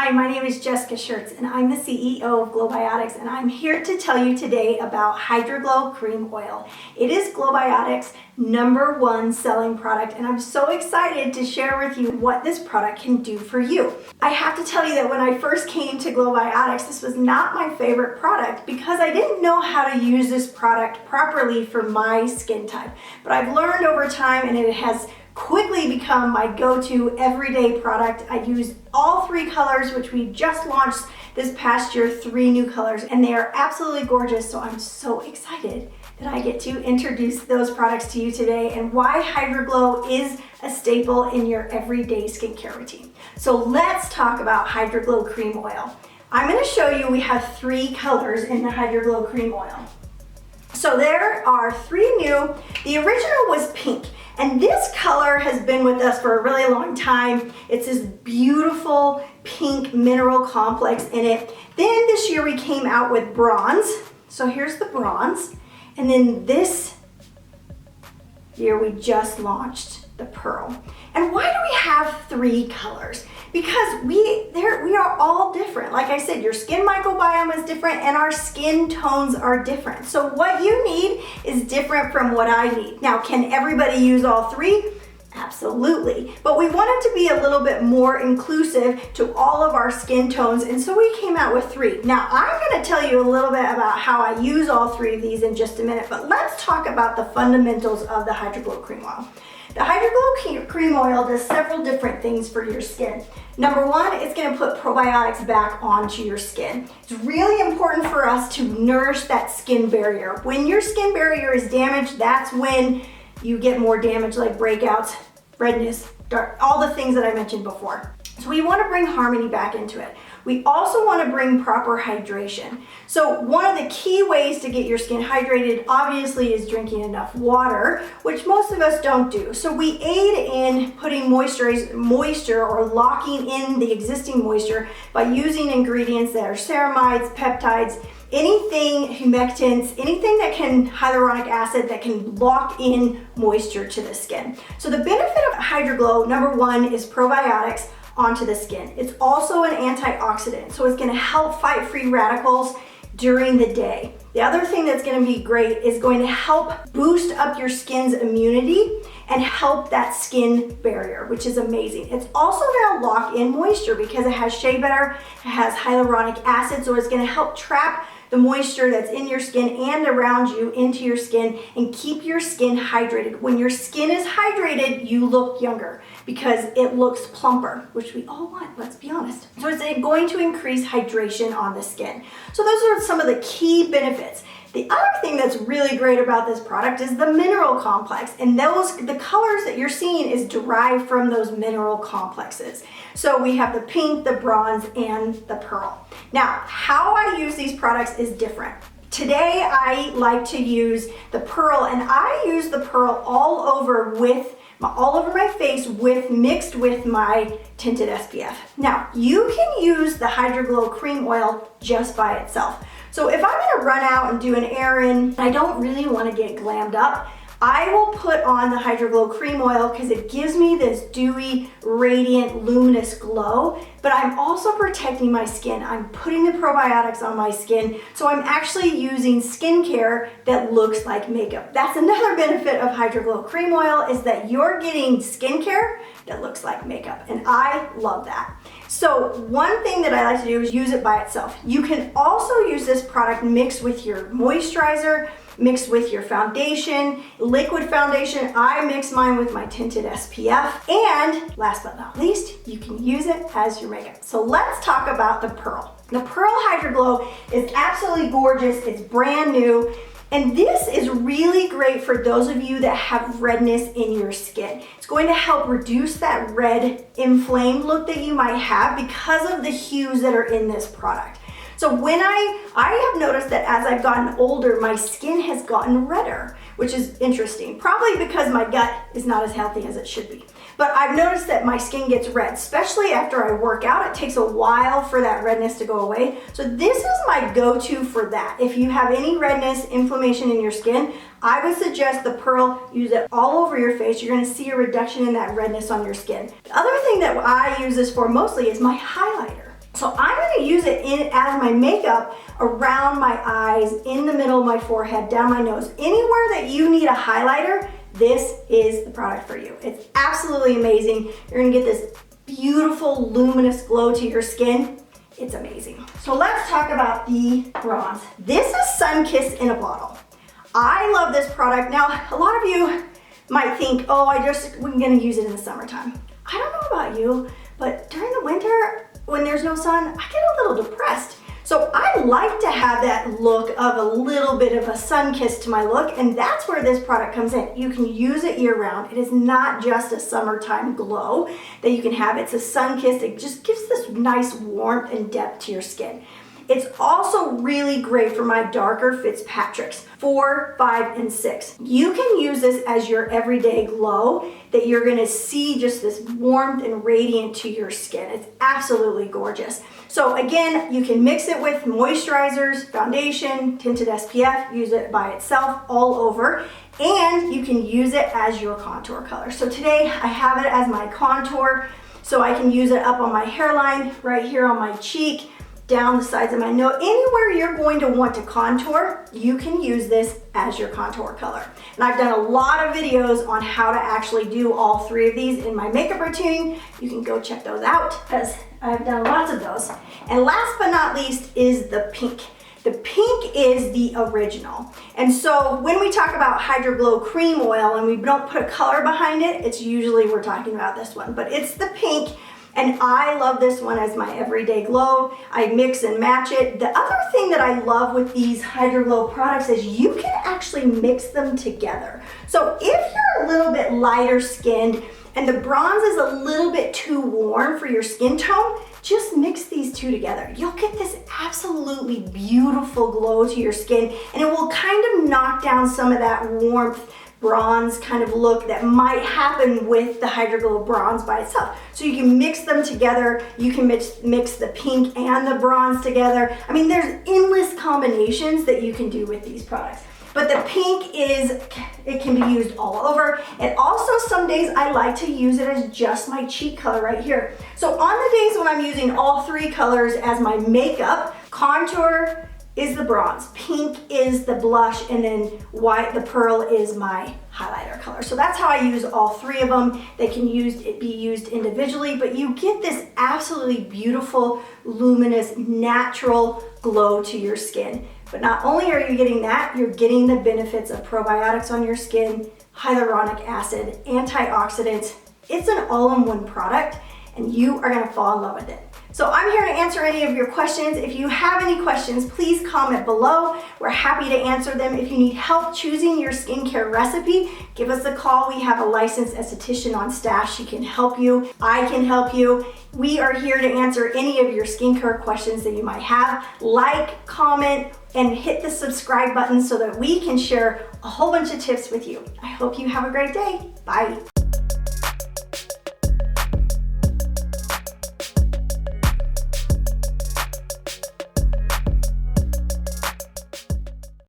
Hi, my name is Jessica Shurtz and I'm the CEO of GLOWBIOTICS, and I'm here to tell you today about HydraGlow Cream Oil. It is GLOWBIOTICS' #1 selling product, and I'm so excited to share with you what this product can do for you. I have to tell you that when I first came to GLOWBIOTICS, this was not my favorite product because I didn't know how to use this product properly for my skin type. But I've learned over time, and it has quickly become my go-to everyday product. I use all 3 colors, which we just launched this past year, 3 new colors, and they are absolutely gorgeous. So I'm so excited that I get to introduce those products to you today and why HydraGlow is a staple in your everyday skincare routine. So let's talk about HydraGlow Cream Oil. I'm going to show you we have 3 colors in the HydraGlow Cream Oil. So there are 3 new. The original was pink. And this color has been with us for a really long time. It's this beautiful pink mineral complex in it. Then this year we came out with bronze. So here's the bronze. And then this year we just launched the pearl. And why do we have 3 colors? Because we are all different. Like I said, your skin microbiome is different and our skin tones are different. So what you need is different from what I need. Now, can everybody use all 3? Absolutely. But we wanted to be a little bit more inclusive to all of our skin tones, and so we came out with 3. Now, I'm going to tell you a little bit about how I use all 3 of these in just a minute, but let's talk about the fundamentals of the HydraGlow Cream Oil. The HydraGlow Cream Oil does several different things for your skin. Number 1, it's going to put probiotics back onto your skin. It's really important for us to nourish that skin barrier. When your skin barrier is damaged, that's when you get more damage like breakouts, redness, dark, all the things that I mentioned before. So we want to bring harmony back into it. We also want to bring proper hydration. So one of the key ways to get your skin hydrated obviously is drinking enough water, which most of us don't do. So we aid in putting moisture or locking in the existing moisture by using ingredients that are ceramides, peptides, anything, humectants, anything that can, hyaluronic acid, that can lock in moisture to the skin. So the benefit of HydraGlow, number 1, is probiotics onto the skin. It's also an antioxidant, so it's going to help fight free radicals during the day. The other thing that's going to be great is going to help boost up your skin's immunity and help that skin barrier, which is amazing. It's also going to lock in moisture because it has shea butter, it has hyaluronic acid, so it's going to help trap the moisture that's in your skin and around you into your skin and keep your skin hydrated. When your skin is hydrated, you look younger because it looks plumper, which we all want, let's be honest. So it's going to increase hydration on the skin. So those are some of the key benefits. The other thing that's really great about this product is the mineral complex, and the colors that you're seeing is derived from those mineral complexes. So we have the pink, the bronze, and the pearl. Now, how I use these products is different. Today, I like to use the pearl, and I use the pearl all over my face mixed with my tinted SPF. Now, you can use the HydraGlow Cream Oil just by itself. So if I'm going to run out and do an errand and I don't really want to get glammed up, I will put on the HydraGlow Cream Oil because it gives me this dewy, radiant, luminous glow, but I'm also protecting my skin. I'm putting the probiotics on my skin, so I'm actually using skincare that looks like makeup. That's another benefit of HydraGlow Cream Oil, is that you're getting skincare that looks like makeup, and I love that. So one thing that I like to do is use it by itself. You can also use this product mixed with your moisturizer, mixed with your foundation, liquid foundation. I mix mine with my tinted SPF. And last but not least, you can use it as your makeup. So let's talk about the pearl. The Pearl HydraGlow is absolutely gorgeous. It's brand new. And this is really great for those of you that have redness in your skin. It's going to help reduce that red inflamed look that you might have because of the hues that are in this product. So when I have noticed that as I've gotten older, my skin has gotten redder, which is interesting. Probably because my gut is not as healthy as it should be. But I've noticed that my skin gets red, especially after I work out. It takes a while for that redness to go away. So this is my go-to for that. If you have any redness, inflammation in your skin, I would suggest the Pearl. Use it all over your face. You're gonna see a reduction in that redness on your skin. The other thing that I use this for mostly is my highlighter. So I'm gonna use it as my makeup around my eyes, in the middle of my forehead, down my nose. Anywhere that you need a highlighter, this is the product for you. It's absolutely amazing. You're gonna get this beautiful, luminous glow to your skin. It's amazing. So let's talk about the bronze. This is Sun Kiss in a bottle. I love this product. Now, a lot of you might think, oh, we're gonna use it in the summertime. I don't know about you, but during the winter, when there's no sun, I get a little depressed. So I like to have that look of a little bit of a sun kiss to my look, and that's where this product comes in. You can use it year round. It is not just a summertime glow that you can have. It's a sun kiss. It just gives this nice warmth and depth to your skin. It's also really great for my darker Fitzpatricks, 4, 5, and 6. You can use this as your everyday glow that you're gonna see just this warmth and radiant to your skin. It's absolutely gorgeous. So again, you can mix it with moisturizers, foundation, tinted SPF, use it by itself all over, and you can use it as your contour color. So today I have it as my contour, so I can use it up on my hairline, right here on my cheek, down the sides of my nose. Anywhere you're going to want to contour, you can use this as your contour color. And I've done a lot of videos on how to actually do all 3 of these in my makeup routine. You can go check those out because I've done lots of those. And last but not least is the pink. The pink is the original. And so when we talk about HydraGlow Cream Oil and we don't put a color behind it, it's usually we're talking about this one, but it's the pink. And I love this one as my everyday glow. I mix and match it. The other thing that I love with these HydraGlow products is you can actually mix them together. So if you're a little bit lighter skinned and the bronze is a little bit too warm for your skin tone, just mix these 2 together. You'll get this absolutely beautiful glow to your skin, and it will kind of knock down some of that warmth, bronze kind of look that might happen with the HydraGlow bronze by itself. So you can mix them together. You can mix the pink and the bronze together. I mean, there's endless combinations that you can do with these products. But the pink it can be used all over. And also some days I like to use it as just my cheek color right here. So on the days when I'm using all 3 colors as my makeup, contour is the bronze, pink is the blush, and then white, the pearl is my highlighter color. So that's how I use all 3 of them. They can be used individually, but you get this absolutely beautiful, luminous, natural glow to your skin. But not only are you getting that, you're getting the benefits of probiotics on your skin, hyaluronic acid, antioxidants. It's an all-in-one product, and you are gonna fall in love with it. So I'm here to answer any of your questions. If you have any questions, please comment below. We're happy to answer them. If you need help choosing your skincare recipe, give us a call. We have a licensed esthetician on staff. She can help you. I can help you. We are here to answer any of your skincare questions that you might have. Like, comment, and hit the subscribe button so that we can share a whole bunch of tips with you. I hope you have a great day. Bye.